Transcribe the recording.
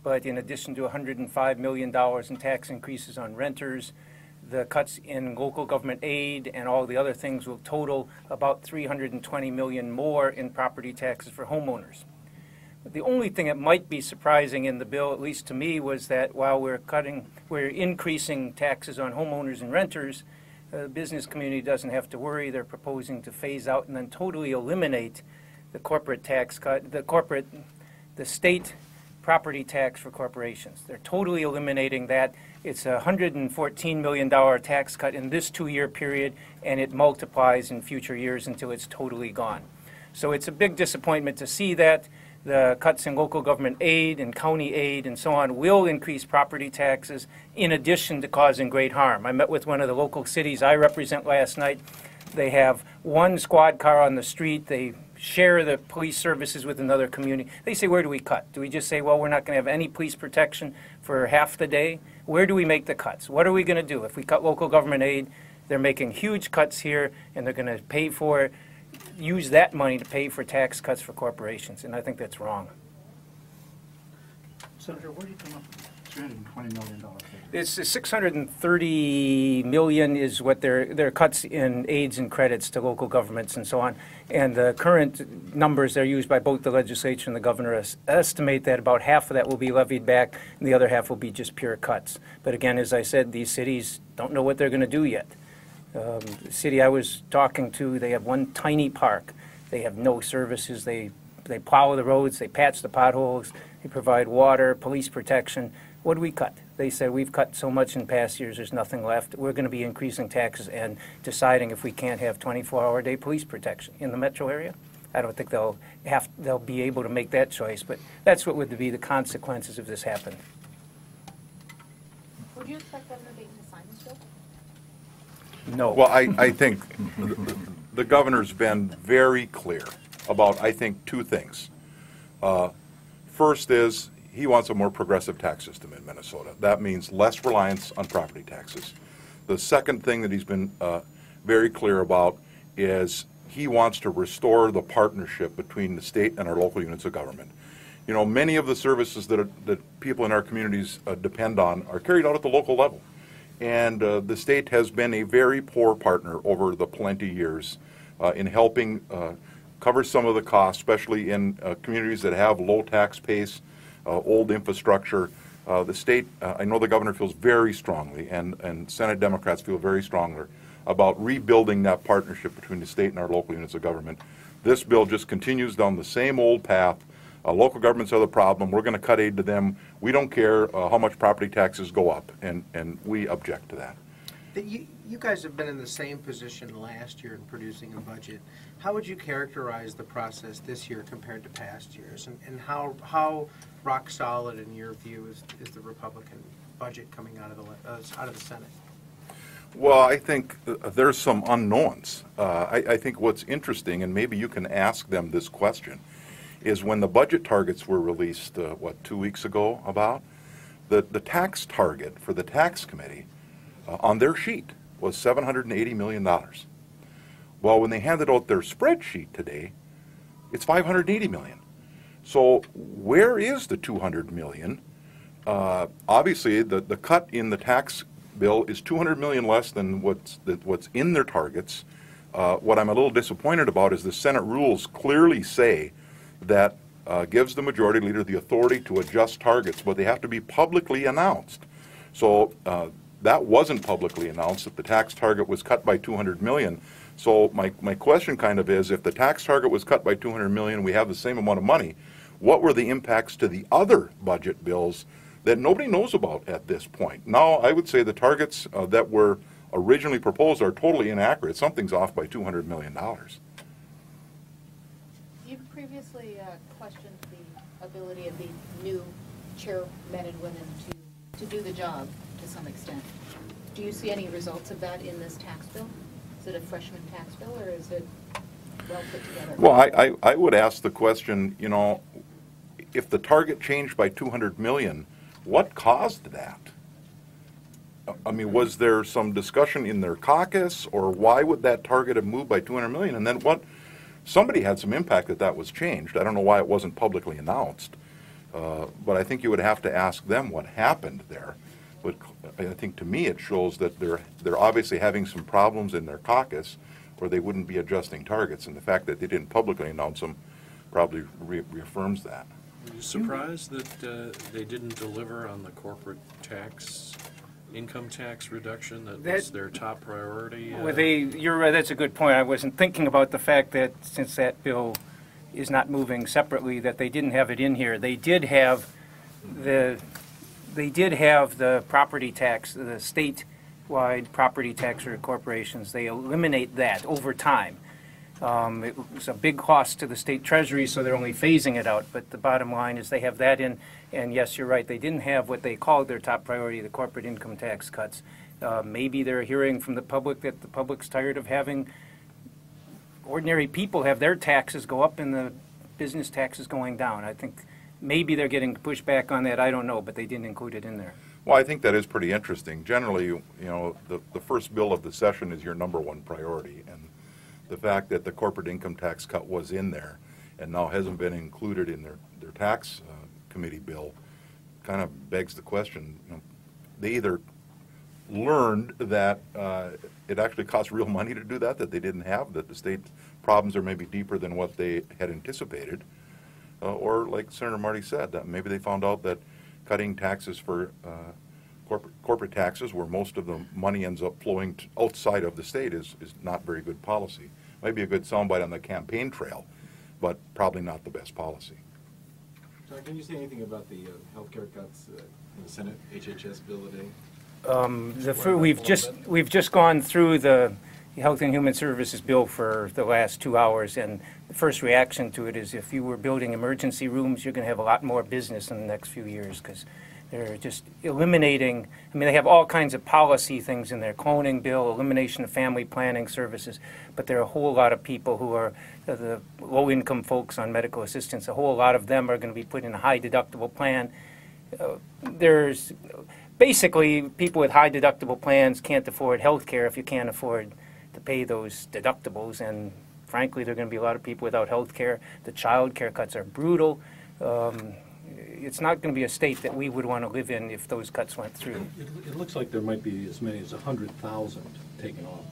but in addition to $105 million in tax increases on renters, the cuts in local government aid and all the other things will total about $320 million more in property taxes for homeowners. But the only thing that might be surprising in the bill, at least to me, was that while we're increasing taxes on homeowners and renters, the business community doesn't have to worry. They're proposing to phase out and then totally eliminate the corporate tax cut, the state property tax for corporations. They're totally eliminating that. It's a $114 million tax cut in this 2-year period, and it multiplies in future years until it's totally gone. So it's a big disappointment to see that. The cuts in local government aid and county aid and so on will increase property taxes in addition to causing great harm. I met with one of the local cities I represent last night. They have one squad car on the street. They share the police services with another community. They say, where do we cut? Do we just say, well, we're not going to have any police protection for half the day? Where do we make the cuts? What are we going to do? If we cut local government aid, they're making huge cuts here, and they're going to pay for it, use that money to pay for tax cuts for corporations, and I think that's wrong. Senator, where do you come up with $320 million figure? It's $630 million is what their cuts in aids and credits to local governments and so on. And the current numbers they're used by both the legislature and the governor estimate that about half of that will be levied back and the other half will be just pure cuts. But again, as I said, these cities don't know what they're going to do yet. The city I was talking to, they have one tiny park. They have no services. They plow the roads, they patch the potholes, they provide water, police protection. What do we cut? They said, we've cut so much in past years, there's nothing left. We're going to be increasing taxes and deciding if we can't have 24-hour-a-day police protection in the metro area. I don't think they'll be able to make that choice, but that's what would be the consequences if this happened. Would you expect Governor Dayton to sign this bill? No. Well, I think the governor's been very clear about, I think, two things. First is he wants a more progressive tax system in Minnesota. That means less reliance on property taxes. The second thing that he's been very clear about is he wants to restore the partnership between the state and our local units of government. You know, many of the services that people in our communities depend on are carried out at the local level. And the state has been a very poor partner over the plenty years in helping cover some of the costs, especially in communities that have low tax base, old infrastructure. The state, I know the governor feels very strongly, and Senate Democrats feel very strongly about rebuilding that partnership between the state and our local units of government. This bill just continues down the same old path. Local governments are the problem. We're going to cut aid to them. We don't care how much property taxes go up, and we object to that. You guys have been in the same position last year in producing a budget. How would you characterize the process this year compared to past years? And how rock solid, in your view, is the Republican budget coming out of the Senate? Well, I think there's some unknowns. I think what's interesting, and maybe you can ask them this question, is when the budget targets were released, 2 weeks ago about, the tax target for the tax committee on their sheet was $780 million. Well, when they handed out their spreadsheet today, it's $580 million. So where is the $200 million? Obviously, the cut in the tax bill is $200 million less than what's in their targets. What I'm a little disappointed about is the Senate rules clearly say that gives the majority leader the authority to adjust targets, but they have to be publicly announced. So that wasn't publicly announced, that the tax target was cut by $200 million. So my question kind of is, if the tax target was cut by $200 million, we have the same amount of money, what were the impacts to the other budget bills that nobody knows about at this point? Now, I would say the targets that were originally proposed are totally inaccurate. Something's off by $200 million. You've previously questioned the ability of the new chairmen and women to do the job to some extent. Do you see any results of that in this tax bill? Is it a freshman tax bill, or is it well put together? Well, I would ask the question, you know, if the target changed by $200 million, what caused that? I mean, was there some discussion in their caucus, or why would that target have moved by $200 million? And then somebody had some impact that was changed. I don't know why it wasn't publicly announced. But I think you would have to ask them what happened there. But I think to me it shows that they're obviously having some problems in their caucus, or they wouldn't be adjusting targets. And the fact that they didn't publicly announce them probably reaffirms that. Are you surprised that they didn't deliver on the corporate tax, income tax reduction that was their top priority? Well, you're right, that's a good point. I wasn't thinking about the fact that since that bill is not moving separately, that they didn't have it in here. They did have the property tax, the statewide property tax for corporations. They eliminate that over time. It was a big cost to the state treasury, so they're only phasing it out. But the bottom line is they have that in, and yes, you're right, they didn't have what they called their top priority, the corporate income tax cuts. Maybe they're hearing from the public that the public's tired of having ordinary people have their taxes go up and the business taxes going down. I think maybe they're getting pushback on that, I don't know, but they didn't include it in there. Well, I think that is pretty interesting. Generally, you know, the first bill of the session is your number one priority, and the fact that the corporate income tax cut was in there and now hasn't been included in their tax committee bill kind of begs the question. You know, they either learned that it actually costs real money to do that they didn't have, that the state problems are maybe deeper than what they had anticipated, or like Senator Marty said, that maybe they found out that cutting taxes for corporate taxes, where most of the money ends up flowing outside of the state, is not very good policy. Might be a good soundbite on the campaign trail, but probably not the best policy. John, can you say anything about the healthcare cuts in the Senate HHS bill today? We've just gone through the Health and Human Services bill for the last 2 hours, and the first reaction to it is if you were building emergency rooms, you're going to have a lot more business in the next few years because they're just eliminating. I mean, they have all kinds of policy things in there: cloning bill, elimination of family planning services. But there are a whole lot of people who are the low-income folks on medical assistance. A whole lot of them are going to be put in a high deductible plan. There's basically people with high deductible plans can't afford health care if you can't afford to pay those deductibles, and frankly there are going to be a lot of people without health care. The child care cuts are brutal. It's not going to be a state that we would want to live in if those cuts went through. It looks like there might be as many as 100,000 taken off